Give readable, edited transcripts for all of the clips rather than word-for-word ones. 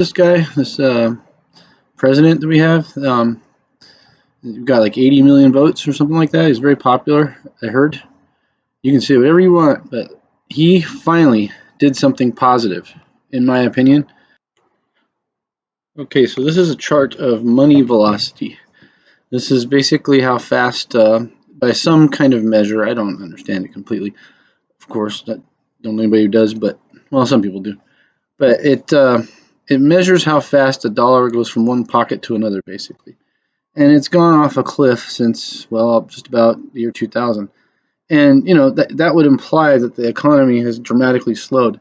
This guy, this president that we have, he's got like 80 million votes or something like that. He's very popular, I heard. You can say whatever you want, but he finally did something positive, in my opinion. Okay, so this is a chart of money velocity. This is basically how fast, by some kind of measure, I don't understand it completely, of course, I don't know anybody who does, but, well, some people do. But it measures how fast a dollar goes from one pocket to another, basically. And it's gone off a cliff since, well, just about the year 2000. And that would imply that the economy has dramatically slowed.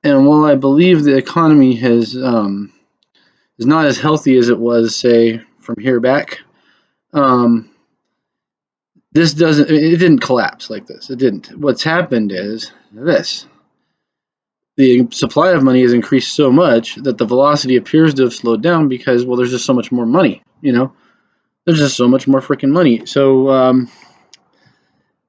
And while I believe the economy is not as healthy as it was, say, from here back, um, it didn't collapse like this. It didn't. What's happened is this: the supply of money has increased so much that the velocity appears to have slowed down because, well, there's just so much more money. There's just so much more freaking money. So,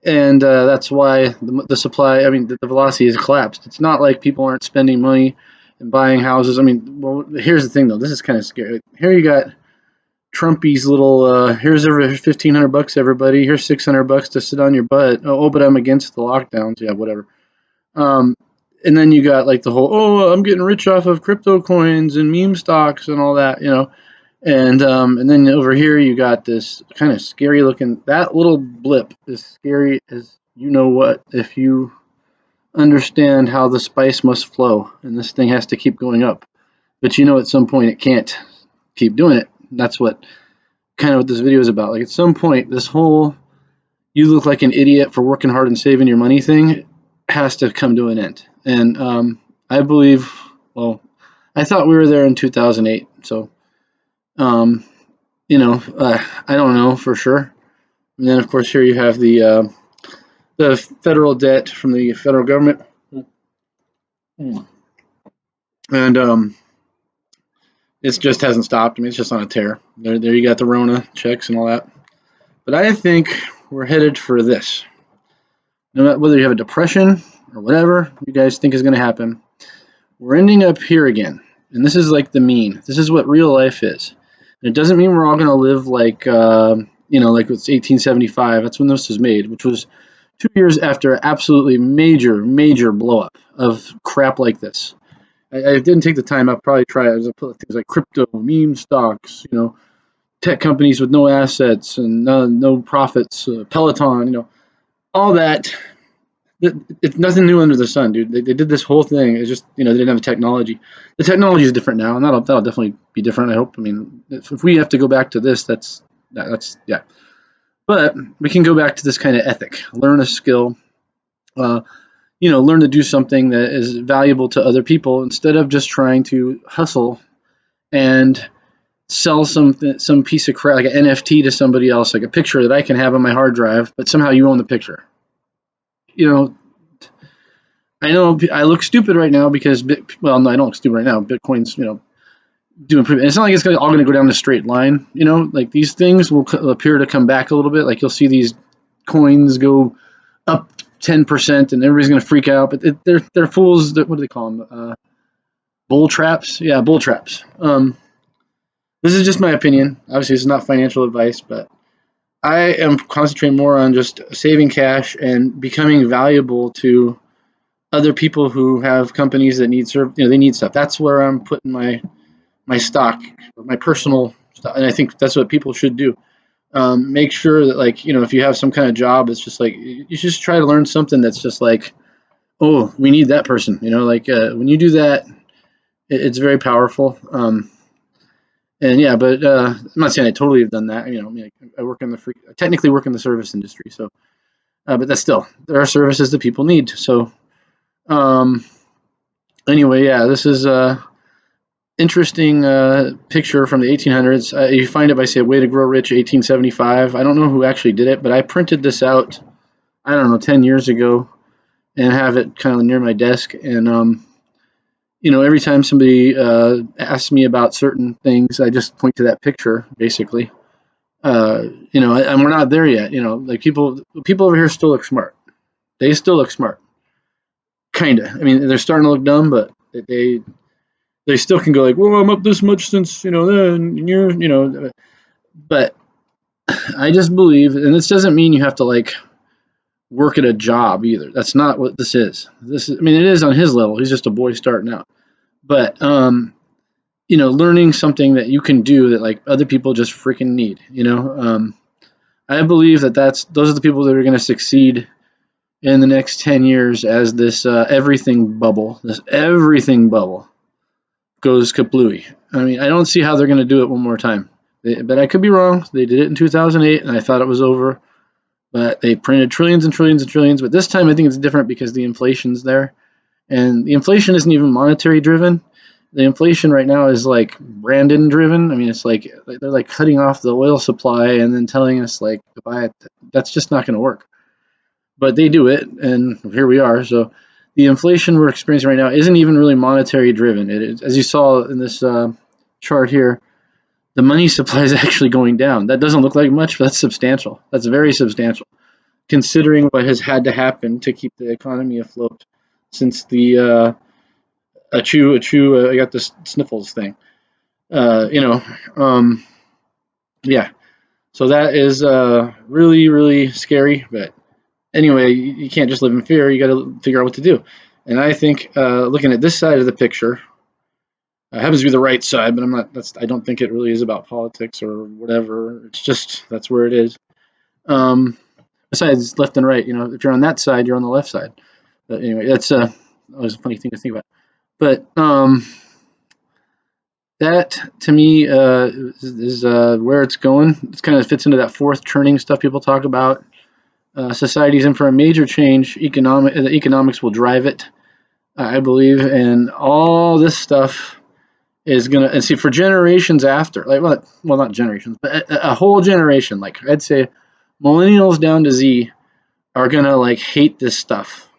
and that's why the supply, I mean, the velocity has collapsed. It's not like people aren't spending money and buying houses. I mean, well, here's the thing though. This is kind of scary. Here you got Trumpy's little, here's over $1,500, everybody. Here's $600 to sit on your butt. Oh, but I'm against the lockdowns. Yeah, whatever. And then you got like the whole, oh, I'm getting rich off of crypto coins and meme stocks and all that, And then over here you got this kind of scary looking. That little blip is scary as you know what, if you understand how the spice must flow, and this thing has to keep going up. But at some point it can't keep doing it. That's what this video is about. Like at some point, this whole "you look like an idiot for working hard and saving your money" thing has to come to an end. And I believe, well, I thought we were there in 2008. So. I don't know for sure. And then, of course, here you have the federal debt from the federal government, and it just hasn't stopped. I mean, it's just on a tear. There you got the Rona checks and all that. But I think we're headed for this. No matter whether you have a depression or whatever you guys think is going to happen, we're ending up here again. And this is like the mean. This is what real life is. And it doesn't mean we're all going to live like, like it's 1875. That's when this was made, which was 2 years after an absolutely major, major blow up of crap like this. I didn't take the time. I'll probably try it. I put things like crypto, meme stocks, tech companies with no assets and no profits, Peloton, all that. It's nothing new under the sun, dude. They did this whole thing. It's just, they didn't have the technology. The technology is different now, and that'll definitely be different, I hope. I mean, if we have to go back to this, that's yeah. But we can go back to this kind of ethic. Learn a skill, learn to do something that is valuable to other people instead of just trying to hustle and sell some piece of crap, like an NFT to somebody else, like a picture that I can have on my hard drive, but somehow you own the picture. I know I look stupid right now because, well, no, I don't look stupid right now. Bitcoin's, doing pretty. It's not like it's all going to go down a straight line. Like these things will appear to come back a little bit. Like you'll see these coins go up 10%, and everybody's going to freak out. But they're fools. What do they call them? Bull traps. Yeah, bull traps. This is just my opinion. Obviously, it's not financial advice, but I am concentrating more on just saving cash and becoming valuable to other people who have companies that need they need stuff. That's where I'm putting my stock, my personal stock, and I think that's what people should do. Make sure that, like, if you have some kind of job, it's just like you just try to learn something that's just like, oh, we need that person. When you do that, it's very powerful. And yeah, but I'm not saying I totally have done that. I mean, I technically work in the service industry, so, but that's still, there are services that people need. So, anyway, yeah, this is a interesting picture from the 1800s. You find it by, say, Way to Grow Rich, 1875. I don't know who actually did it, but I printed this out, I don't know, 10 years ago, and have it kind of near my desk. And every time somebody asks me about certain things, I just point to that picture, basically. And we're not there yet. Like people over here still look smart. They still look smart, kinda. I mean, they're starting to look dumb, but they they still can go like, well, I'm up this much since, then you're, but I just believe, and this doesn't mean you have to like work at a job either. That's not what this is. This is, I mean, it is on his level. He's just a boy starting out. But learning something that you can do that like other people just freaking need. I believe that those are the people that are going to succeed in the next 10 years as this everything bubble goes kaplooey. I mean, I don't see how they're going to do it one more time. But I could be wrong. They did it in 2008, and I thought it was over. But they printed trillions and trillions and trillions. But this time I think it's different because the inflation's there. And the inflation isn't even monetary driven. The inflation right now is like Brandon driven. I mean, it's like they're like cutting off the oil supply and then telling us like to buy it. That's just not going to work. But they do it, and here we are. So the inflation we're experiencing right now isn't even really monetary driven. It is, as you saw in this chart here, the money supply is actually going down. That doesn't look like much, but that's substantial. That's very substantial, considering what has had to happen to keep the economy afloat since the I got this sniffles thing. Yeah. So that is really, really scary. But anyway, you can't just live in fear. You got to figure out what to do. And I think looking at this side of the picture, happens to be the right side, but I'm not. I don't think it really is about politics or whatever. It's just that's where it is. Besides left and right, if you're on that side, you're on the left side. But anyway, that's always a funny thing to think about. But that to me is where it's going. It kind of fits into that fourth turning stuff people talk about. Society's in for a major change. The economics will drive it, I believe, and all this stuff is gonna. And see, for generations after, like well, not generations, but a whole generation, like I'd say, millennials down to Z are gonna like hate this stuff.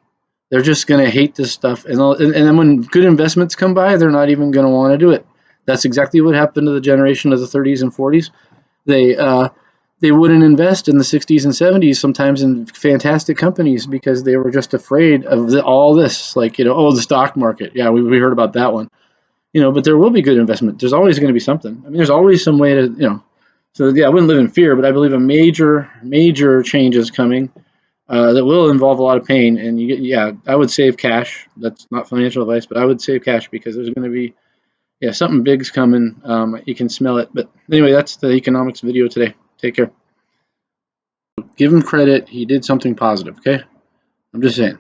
They're just gonna hate this stuff, and then when good investments come by, they're not even gonna want to do it. That's exactly what happened to the generation of the 30s and 40s. They wouldn't invest in the 60s and 70s sometimes in fantastic companies because they were just afraid of all this, like the stock market. Yeah, we heard about that one. But there will be good investment. There's always going to be something. I mean, there's always some way to. So yeah, I wouldn't live in fear, but I believe a major change is coming that will involve a lot of pain. And I would save cash. That's not financial advice, but I would save cash because there's going to be something big's coming. You can smell it. But anyway, that's the economics video today. Take care. Give him credit. He did something positive. Okay, I'm just saying.